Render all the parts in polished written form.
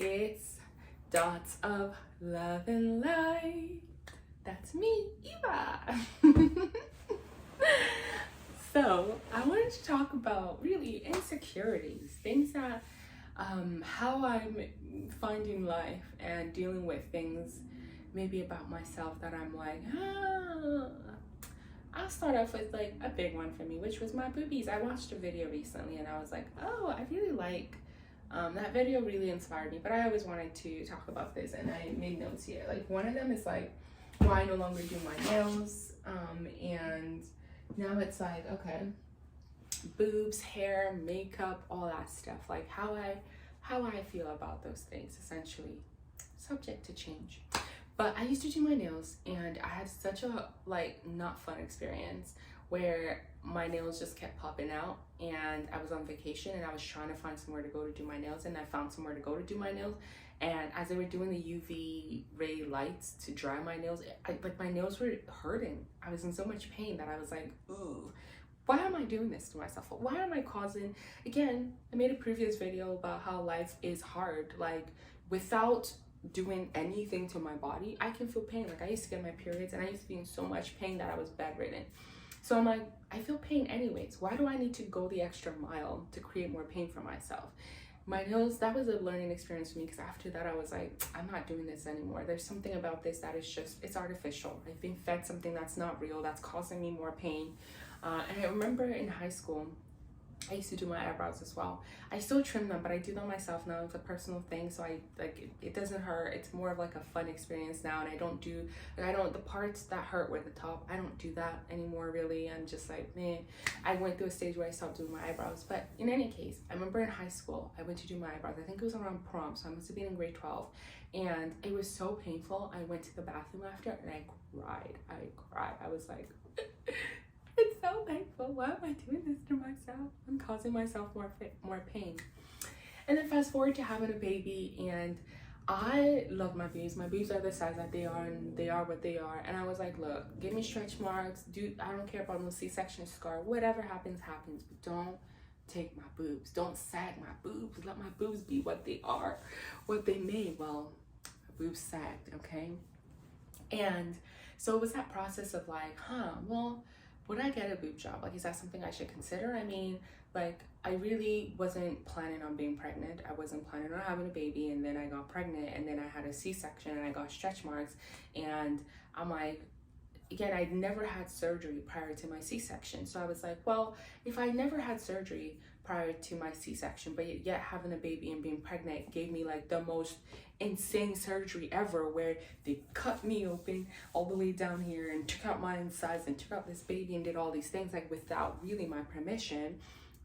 It's Dots of Love and Light. That's me, Eva. So, I wanted to talk about really insecurities, things that, how I'm finding life and dealing with things maybe about myself that I'm like, I'll start off with like a big one for me, which was my boobies. I watched a video recently and I was like, oh, I really like that video really inspired me, but I always wanted to talk about this and I made notes here. Like one of them is like why I no longer do my nails, and now it's like, okay, boobs, hair, makeup, all that stuff, like how I feel about those things, essentially subject to change. But I used to do my nails and I had such a like not fun experience where my nails just kept popping out, and I was on vacation and I was trying to find somewhere to go to do my nails, and I found somewhere to go to do my nails, and as they were doing the UV ray lights to dry my nails, like my nails were hurting. I was in so much pain that I was like, ooh, why am I doing this to myself? Why am I causing, again, I made a previous video about how life is hard. Like without doing anything to my body, I can feel pain. Like I used to get my periods and I used to be in so much pain that I was bedridden. So I'm like, I feel pain anyways. Why do I need to go the extra mile to create more pain for myself? My nails, that was a learning experience for me, because after that I was like, I'm not doing this anymore. There's something about this that is just, it's artificial. I've been fed something that's not real, that's causing me more pain. And I remember in high school, I used to do my eyebrows as well. I still trim them, but I do them myself now. It's a personal thing, so I like it doesn't hurt. It's more of like a fun experience now, and I don't do the parts that hurt were the top. I don't do that anymore really. I'm just like, man, I went through a stage where I stopped doing my eyebrows. But in any case, I remember in high school I went to do my eyebrows. I think it was around prom, so I must have been in grade 12, and it was so painful. I went to the bathroom after and I cried. I was like it's so painful. Why am I doing this to myself? I'm causing myself more pain. And then fast forward to having a baby, and I love my boobs. My boobs are the size that they are, and they are what they are. And I was like, look, give me stretch marks. I don't care about no C-section scar. Whatever happens, happens. But don't take my boobs. Don't sag my boobs. Let my boobs be what they are, what they made. Well, my boobs sagged, okay? And so it was that process of like, well, would I get a boob job? Like, is that something I should consider? I mean, like, I really wasn't planning on being pregnant. I wasn't planning on having a baby, and then I got pregnant, and then I had a C-section, and I got stretch marks, and I'm like, again, I'd never had surgery prior to my C-section. So I was like, well, if I never had surgery prior to my C-section, but yet having a baby and being pregnant gave me like the most insane surgery ever, where they cut me open all the way down here and took out my insides and took out this baby and did all these things like without really my permission.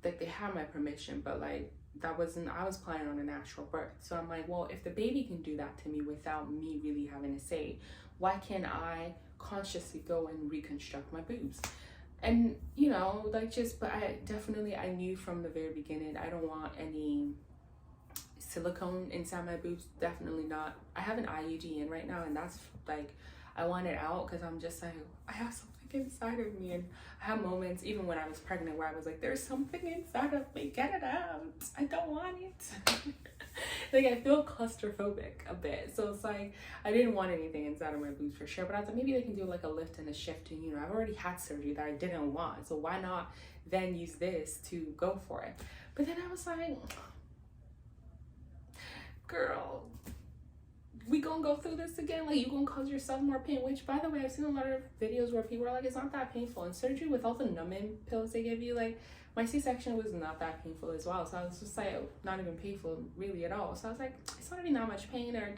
Like they had my permission, but like that wasn't, I was planning on a natural birth. So I'm like, well, if the baby can do that to me without me really having a say, why can't I consciously go and reconstruct my boobs? And you know, like just, but I knew from the very beginning, I don't want any silicone inside my boobs. Definitely not. I have an IUD in right now, and that's like, I want it out because I'm just like, I have something inside of me. And I have moments even when I was pregnant where I was like, there's something inside of me, get it out, I don't want it. Like I feel claustrophobic a bit, so it's like I didn't want anything inside of my boobs for sure. But I thought maybe they can do like a lift and a shift, and you know, I've already had surgery that I didn't want, so why not then use this to go for it? But then I was like, girl, we gonna go through this again? Like you gonna cause yourself more pain? Which, by the way, I've seen a lot of videos where people are like, it's not that painful. And surgery with all the numbing pills they give you, like my C-section was not that painful as well. So I was just like, not even painful really at all. So I was like, it's not even that much pain or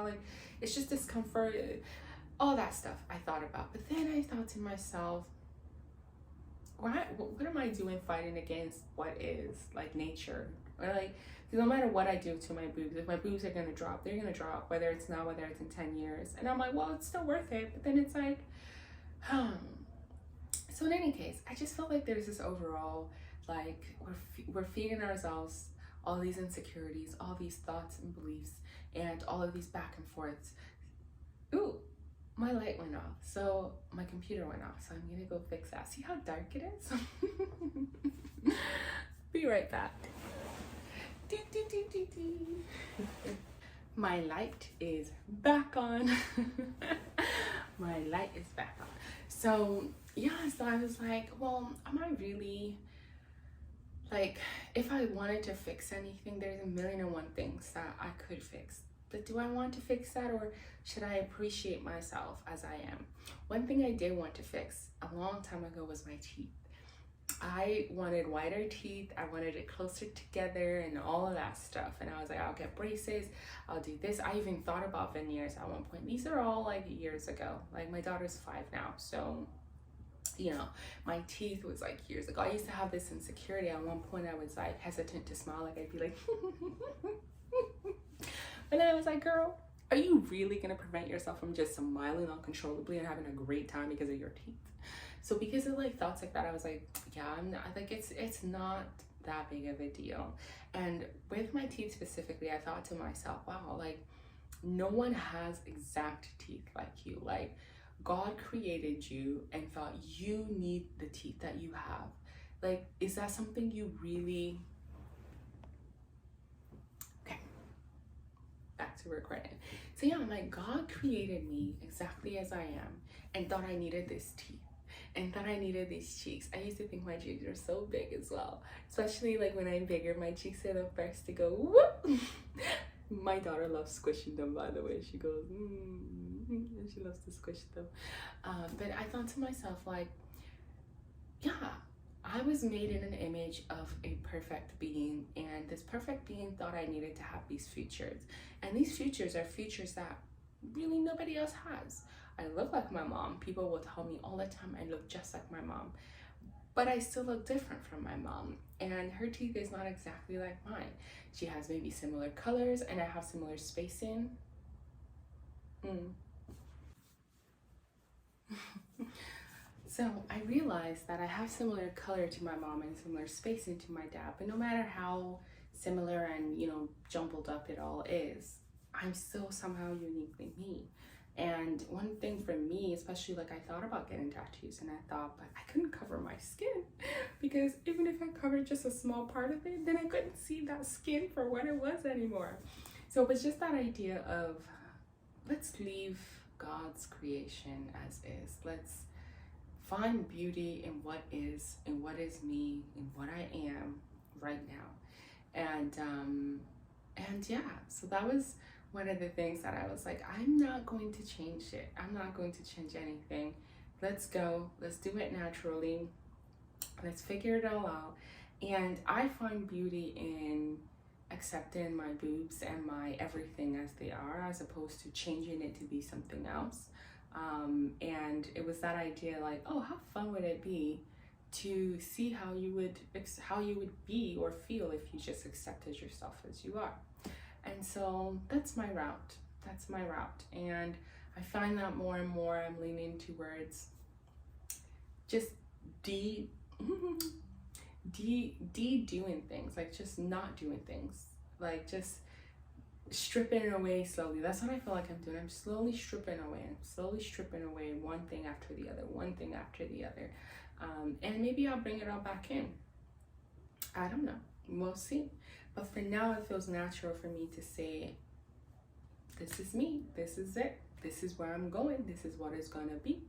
like it's just discomfort, all that stuff I thought about. But then I thought to myself, what am I doing fighting against what is like nature? Or like, no matter what I do to my boobs, if my boobs are gonna drop, they're gonna drop, whether it's now, whether it's in 10 years. And I'm like, well, it's still worth it. But then it's like, So in any case, I just felt like there's this overall, like, we're feeding ourselves all these insecurities, all these thoughts and beliefs, and all of these back and forths. Ooh, my light went off. So my computer went off. So I'm gonna go fix that. See how dark it is? Be right back. My light is back on. My light is back on. So yeah, so I was like, well, am I really, like, if I wanted to fix anything, there's a million and one things that I could fix. But do I want to fix that, or should I appreciate myself as I am? One thing I did want to fix a long time ago was my teeth. I wanted whiter teeth, I wanted it closer together and all of that stuff. And I was like, I'll get braces, I'll do this. I even thought about veneers at one point. These are all like years ago. Like my daughter's 5 now, so you know, my teeth was like years ago. I used to have this insecurity. At one point I was like hesitant to smile, like I'd be like and then I was like, girl, are you really gonna prevent yourself from just smiling uncontrollably and having a great time because of your teeth? So because of like thoughts like that, I was like, yeah, I'm not, like it's not that big of a deal. And with my teeth specifically, I thought to myself, wow, like no one has exact teeth like you. Like God created you and thought you need the teeth that you have. Like, is that something you really... Okay, back to recording. So yeah, I'm like, God created me exactly as I am and thought I needed this teeth and thought I needed these cheeks. I used to think my cheeks were so big as well, especially like when I'm bigger, my cheeks are the first to go whoop. My daughter loves squishing them, by the way. She goes and she loves to squish them. But I thought to myself, like, yeah, I was made in an image of a perfect being, and this perfect being thought I needed to have these features, and these features are features that really nobody else has. I look like my mom. People will tell me all the time I look just like my mom, but I still look different from my mom, and her teeth is not exactly like mine. She has maybe similar colors, and I have similar spacing. So I realized that I have similar color to my mom and similar spacing to my dad, but no matter how similar and, you know, jumbled up it all is, I'm still somehow uniquely me. And one thing for me, especially, like I thought about getting tattoos, and I thought, but I couldn't cover my skin because even if I covered just a small part of it, then I couldn't see that skin for what it was anymore. So it was just that idea of, let's leave God's creation as is. Let's find beauty in what is me, in what I am right now. And yeah, so that was one of the things that I was like, I'm not going to change it. I'm not going to change anything. Let's go. Let's do it naturally. Let's figure it all out. And I find beauty in accepting my boobs and my everything as they are, as opposed to changing it to be something else. And it was that idea, like, oh, how fun would it be to see how you would be or feel if you just accepted yourself as you are. And so that's my route. That's my route. And I find that more and more I'm leaning towards just doing things, like just not doing things, like just stripping it away slowly. That's what I feel like I'm doing. I'm slowly stripping away one thing after the other, one thing after the other. And maybe I'll bring it all back in. I don't know. We'll see. But for now, it feels natural for me to say, this is me, this is it, this is where I'm going, this is what it's gonna be.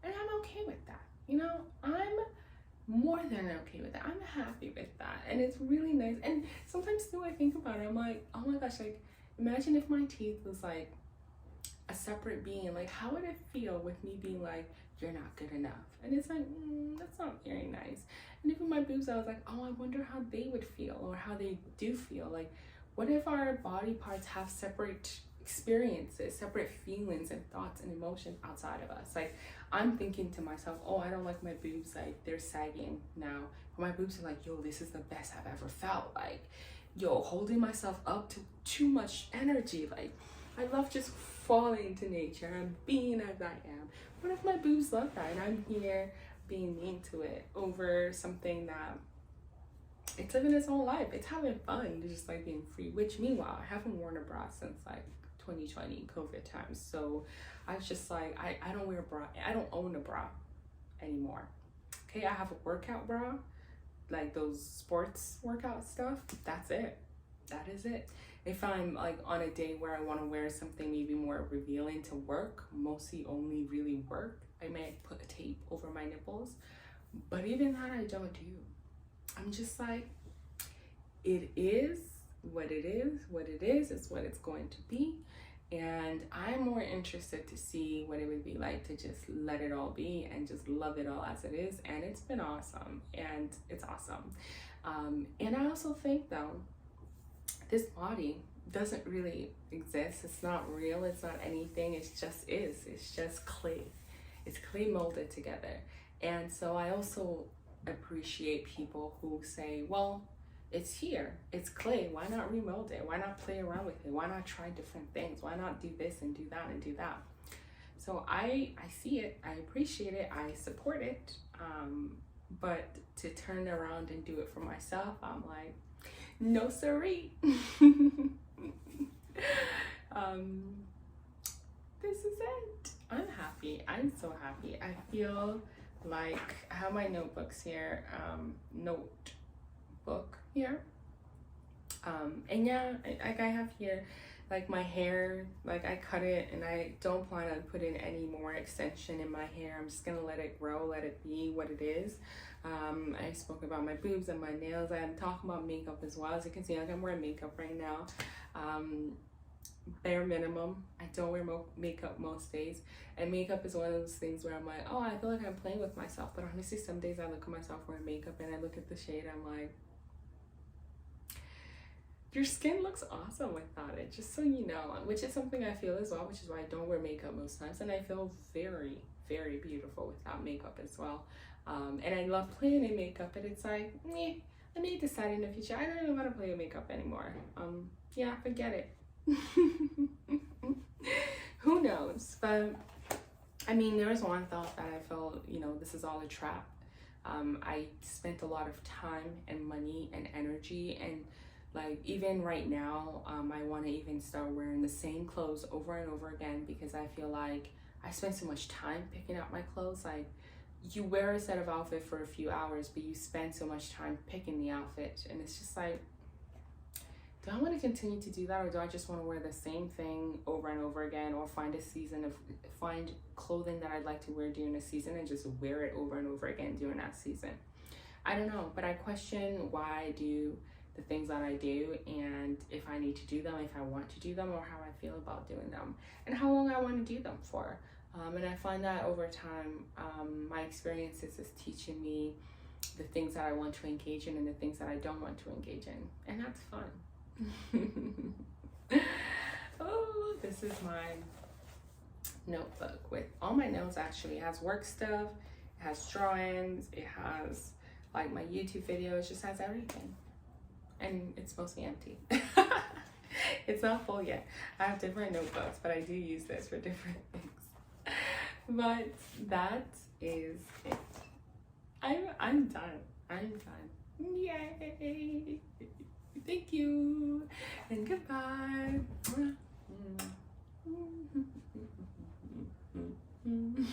And I'm okay with that. You know, I'm more than okay with that. I'm happy with that. And it's really nice. And sometimes too, I think about it, I'm like, oh my gosh, like, imagine if my teeth was like a separate being. Like, how would it feel with me being like, you're not good enough? And it's like, that's not very nice. And even my boobs, I was like, oh, I wonder how they would feel, or how they do feel. Like, what if our body parts have separate experiences, separate feelings and thoughts and emotions outside of us? Like, I'm thinking to myself, oh, I don't like my boobs, like they're sagging now. But my boobs are like, yo, this is the best I've ever felt. Like, yo, holding myself up to too much energy. Like, I love just falling into nature and being as I am. What if my boobs love that and I'm here being mean to it over something that it's living its own life? It's having fun, just like being free. Which meanwhile, I haven't worn a bra since like 2020 COVID times. So I was just like, I don't wear a bra. I don't own a bra anymore. Okay, I have a workout bra, like those sports workout stuff. That's it. that is it. If I'm like on a day where I want to wear something maybe more revealing to work, mostly only really work, I might put a tape over my nipples. But even that I don't do. I'm just like, it is what it is, what it is, it's what it's going to be. And I'm more interested to see what it would be like to just let it all be and just love it all as it is. And it's been awesome, and it's awesome. And I also think though, this body doesn't really exist. It's not real, it's not anything, it's just is. It's just clay. It's clay molded together. And so I also appreciate people who say, well, it's here, it's clay, why not remold it? Why not play around with it? Why not try different things? Why not do this and do that and do that? So I see it, I appreciate it, I support it. But to turn around and do it for myself, I'm like, no siree. This is it. I'm happy. I'm so happy. I feel like I have my notebooks here, notebook here. And yeah, like I have here, like my hair, like I cut it and I don't plan on putting any more extension in my hair. I'm just gonna let it grow, let it be what it is. I spoke about my boobs and my nails. I'm talking about makeup as well. As you can see, like I'm wearing makeup right now. Bare minimum. I don't wear makeup most days, and makeup is one of those things where I'm like, oh, I feel like I'm playing with myself, but honestly some days I look at myself wearing makeup and I look at the shade, I'm like, your skin looks awesome without it, just so you know, which is something I feel as well, which is why I don't wear makeup most times, and I feel very, very beautiful without makeup as well. And I love playing in makeup, but it's like, I may decide in the future, I don't even want to play with makeup anymore. Yeah, forget it. Who knows? But I mean, there was one thought that I felt, you know, this is all a trap. I spent a lot of time and money and energy, and like even right now, I want to even start wearing the same clothes over and over again, because I feel like I spend so much time picking out my clothes. Like, you wear a set of outfit for a few hours, but you spend so much time picking the outfit, and it's just like, do I want to continue to do that, or do I just want to wear the same thing over and over again, or find clothing that I'd like to wear during a season and just wear it over and over again during that season? I don't know, but I question why I do the things that I do, and if I need to do them, if I want to do them, or how I feel about doing them, and how long I want to do them for. And I find that over time, my experiences is teaching me the things that I want to engage in and the things that I don't want to engage in, and that's fun. Oh, this is my notebook with all my notes. Actually, it has work stuff, it has drawings, it has like my YouTube videos, it just has everything, and it's mostly empty. It's not full yet. I have different notebooks, but I do use this for different things. But that is it. I'm done. I'm done. Yay! Thank you, and goodbye.